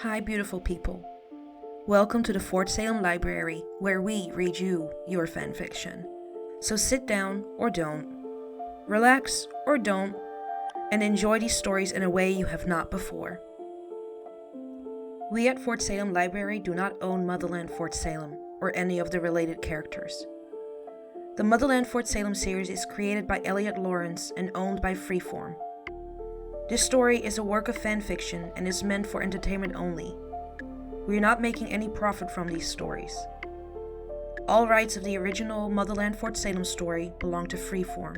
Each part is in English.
Hi, beautiful people. Welcome to the Fort Salem Library, where we read you your fanfiction. So sit down or don't, relax or don't, and enjoy these stories in a way you have not before. We at Fort Salem Library do not own Motherland Fort Salem or any of the related characters. The Motherland Fort Salem series is created by Elliot Lawrence and owned by Freeform. This story is a work of fanfiction and is meant for entertainment only. We are not making any profit from these stories. All rights of the original Motherland Fort Salem story belong to Freeform.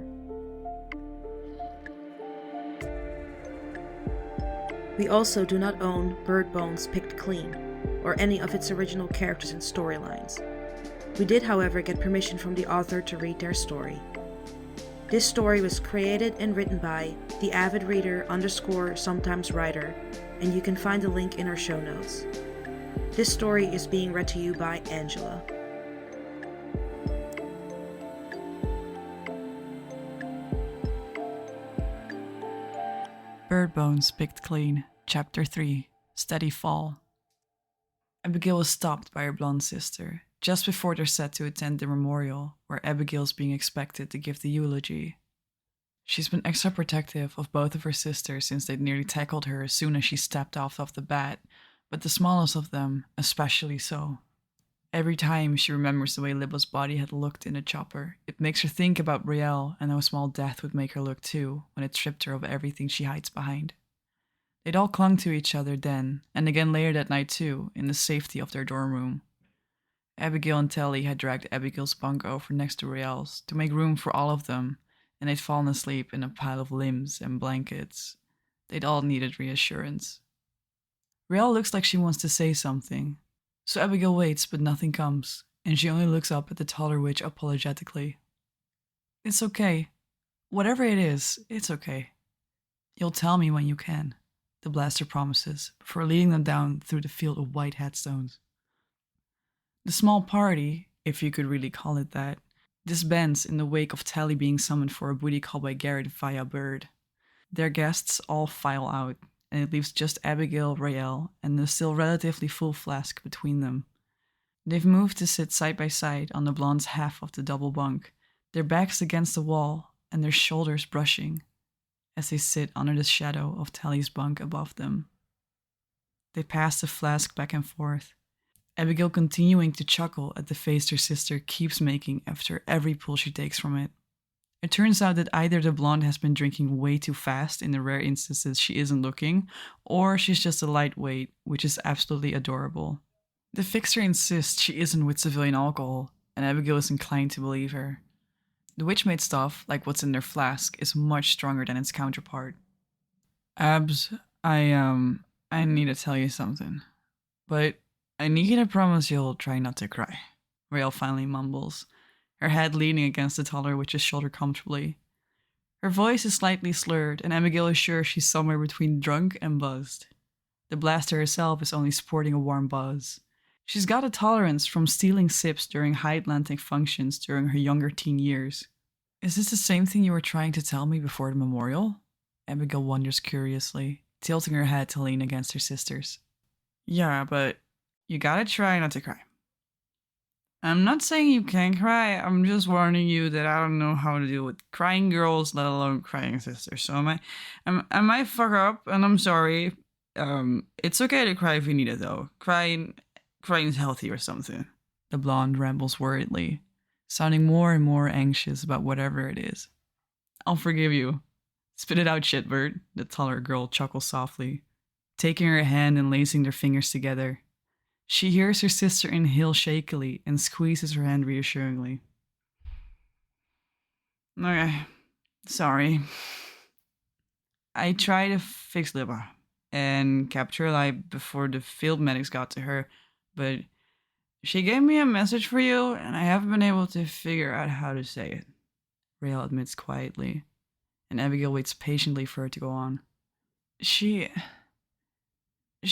We also do not own Bird Bones Picked Clean, or any of its original characters and storylines. We did, however, get permission from the author to read their story. This story was created and written by the avid reader _ sometimes writer, and you can find the link in our show notes. This story is being read to you by Angela. Bird Bones Picked Clean, Chapter 3, Steady Fall. Abigail was stopped by her blonde sister just before they're set to attend the memorial, where Abigail's being expected to give the eulogy. She's been extra protective of both of her sisters since they'd nearly tackled her as soon as she stepped off the bat, but the smallest of them especially so. Every time she remembers the way Libba's body had looked in the chopper, it makes her think about Brielle and how small death would make her look too when it stripped her of everything she hides behind. They'd all clung to each other then, and again later that night too, in the safety of their dorm room. Abigail and Telly had dragged Abigail's bunk over next to Brielle's to make room for all of them, and they'd fallen asleep in a pile of limbs and blankets. They'd all needed reassurance. Brielle looks like she wants to say something, so Abigail waits but nothing comes, and she only looks up at the taller witch apologetically. "It's okay. Whatever it is, it's okay. You'll tell me when you can," the blaster promises, before leading them down through the field of white headstones. The small party, if you could really call it that, disbands in the wake of Tally being summoned for a booty call by Garrett via Bird. Their guests all file out, and it leaves just Abigail, Brielle, and the still relatively full flask between them. They've moved to sit side by side on the blonde's half of the double bunk, their backs against the wall and their shoulders brushing, as they sit under the shadow of Tally's bunk above them. They pass the flask back and forth, Abigail continuing to chuckle at the face her sister keeps making after every pull she takes from it. It turns out that either the blonde has been drinking way too fast in the rare instances she isn't looking, or she's just a lightweight, which is absolutely adorable. The fixer insists she isn't with civilian alcohol, and Abigail is inclined to believe her. The witch-made stuff, like what's in their flask, is much stronger than its counterpart. "Abs, I need to tell you something, but I need you to promise you'll try not to cry," Rael finally mumbles, her head leaning against the taller witch's shoulder comfortably. Her voice is slightly slurred, and Abigail is sure she's somewhere between drunk and buzzed. The blaster herself is only sporting a warm buzz. She's got a tolerance from stealing sips during high Atlantic functions during her younger teen years. "Is this the same thing you were trying to tell me before the memorial?" Abigail wonders curiously, tilting her head to lean against her sisters. "Yeah, but you gotta try not to cry. I'm not saying you can't cry, I'm just warning you that I don't know how to deal with crying girls, let alone crying sisters. So I might fuck up, and I'm sorry. It's okay to cry if you need it, though. Crying's healthy or something." The blonde rambles worriedly, sounding more and more anxious about whatever it is. "I'll forgive you. Spit it out, shitbird," the taller girl chuckles softly, taking her hand and lacing their fingers together. She hears her sister inhale shakily and squeezes her hand reassuringly. "Okay, sorry. I tried to fix Libba and kept her alive before the field medics got to her, but she gave me a message for you, and I haven't been able to figure out how to say it," Rael admits quietly, and Abigail waits patiently for her to go on. She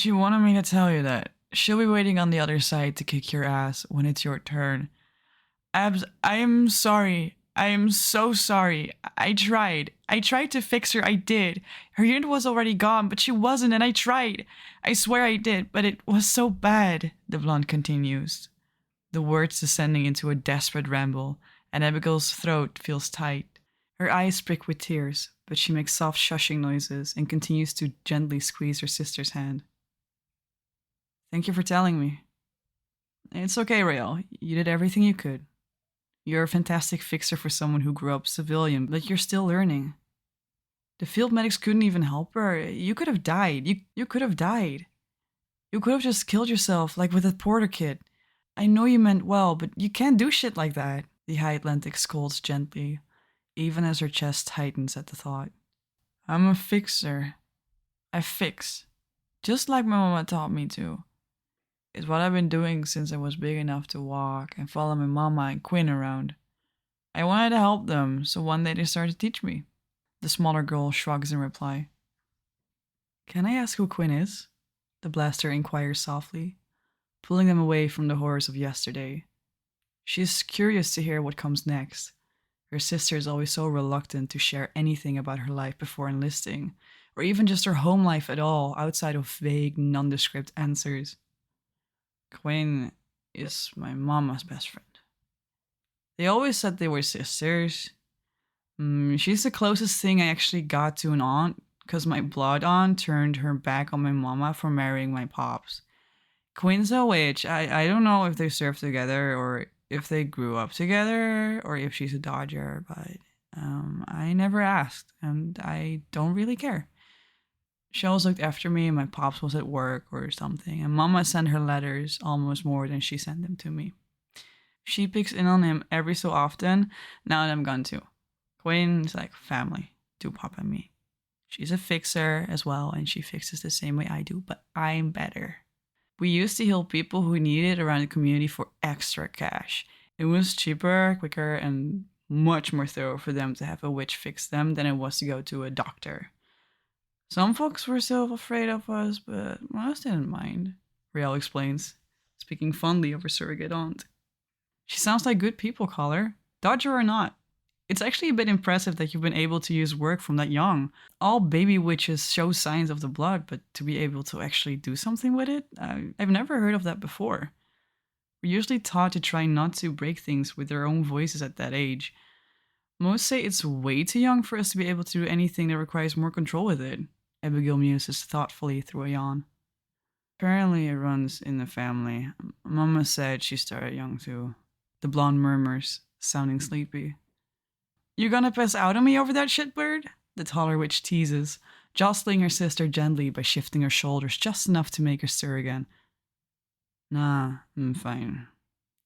wanted me to tell you that she'll be waiting on the other side to kick your ass when it's your turn. Abs, I'm sorry. I am so sorry. I tried. I tried to fix her. I did. Her unit was already gone, but she wasn't, and I tried. I swear I did, but it was so bad, the blonde continues, the words descending into a desperate ramble, and Abigail's throat feels tight. Her eyes prick with tears, but she makes soft shushing noises and continues to gently squeeze her sister's hand. Thank you for telling me. It's okay, Rael. You did everything you could. You're a fantastic fixer for someone who grew up civilian, but you're still learning. The field medics couldn't even help her. You could have died. You could have died. You could have just killed yourself, like with that Porter kid. I know you meant well, but you can't do shit like that, the High Atlantic scolds gently, even as her chest tightens at the thought. I'm a fixer. I fix. Just like my mama taught me to. It's what I've been doing since I was big enough to walk and follow my mama and Quinn around. I wanted to help them, so one day they started to teach me. The smaller girl shrugs in reply. Can I ask who Quinn is? The blaster inquires softly, pulling them away from the horrors of yesterday. She is curious to hear what comes next. Her sister is always so reluctant to share anything about her life before enlisting, or even just her home life at all, outside of vague, nondescript answers. Quinn is my mama's best friend. They always said they were sisters. She's the closest thing I actually got to an aunt, because my blood aunt turned her back on my mama for marrying my pops. Quinn's a witch. I don't know if they served together, or if they grew up together, or if she's a Dodger, but I never asked, and I don't really care. She always looked after me, and my pops was at work or something, and Mama sent her letters almost more than she sent them to me. She picks in on him every so often, now that I'm gone too. Quinn's like family to Pop and me. She's a fixer as well, and she fixes the same way I do, but I'm better. We used to heal people who needed around the community for extra cash. It was cheaper, quicker, and much more thorough for them to have a witch fix them than it was to go to a doctor. Some folks were still afraid of us, but most didn't mind, Rael explains, speaking fondly of her surrogate aunt. She sounds like good people, caller, Dodger or not. It's actually a bit impressive that you've been able to use work from that young. All baby witches show signs of the blood, but to be able to actually do something with it, I've never heard of that before. We're usually taught to try not to break things with their own voices at that age. Most say it's way too young for us to be able to do anything that requires more control with it, Abigail muses thoughtfully through a yawn. Apparently it runs in the family. Mama said she started young too. The blonde murmurs, sounding sleepy. You gonna pass out on me over that shit, Bird? The taller witch teases, jostling her sister gently by shifting her shoulders just enough to make her stir again. Nah, I'm fine.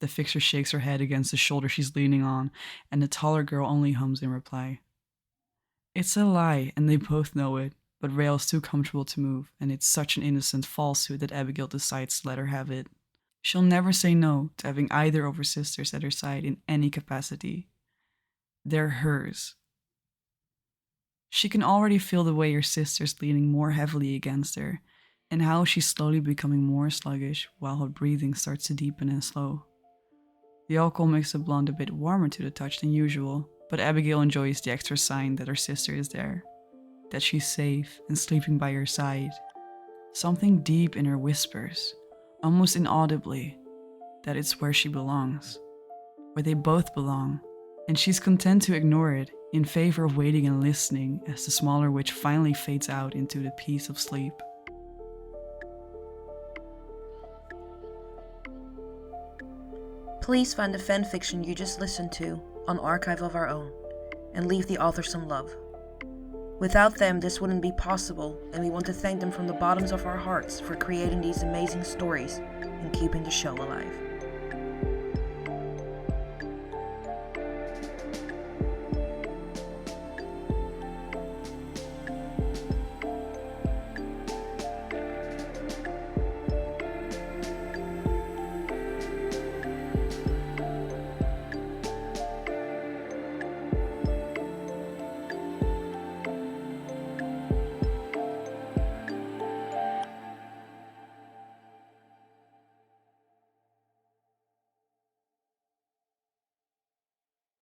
The fixer shakes her head against the shoulder she's leaning on, and the taller girl only hums in reply. It's a lie, and they both know it, but Rael's too comfortable to move, and it's such an innocent falsehood that Abigail decides to let her have it. She'll never say no to having either of her sisters at her side in any capacity. They're hers. She can already feel the way her sister's leaning more heavily against her, and how she's slowly becoming more sluggish while her breathing starts to deepen and slow. The alcohol makes the blonde a bit warmer to the touch than usual, but Abigail enjoys the extra sign that her sister is there, that she's safe and sleeping by her side. Something deep in her whispers, almost inaudibly, that it's where she belongs, where they both belong, and she's content to ignore it in favor of waiting and listening as the smaller witch finally fades out into the peace of sleep. Please find the fanfiction you just listened to on Archive of Our Own, and leave the author some love. Without them, this wouldn't be possible, and we want to thank them from the bottoms of our hearts for creating these amazing stories and keeping the show alive.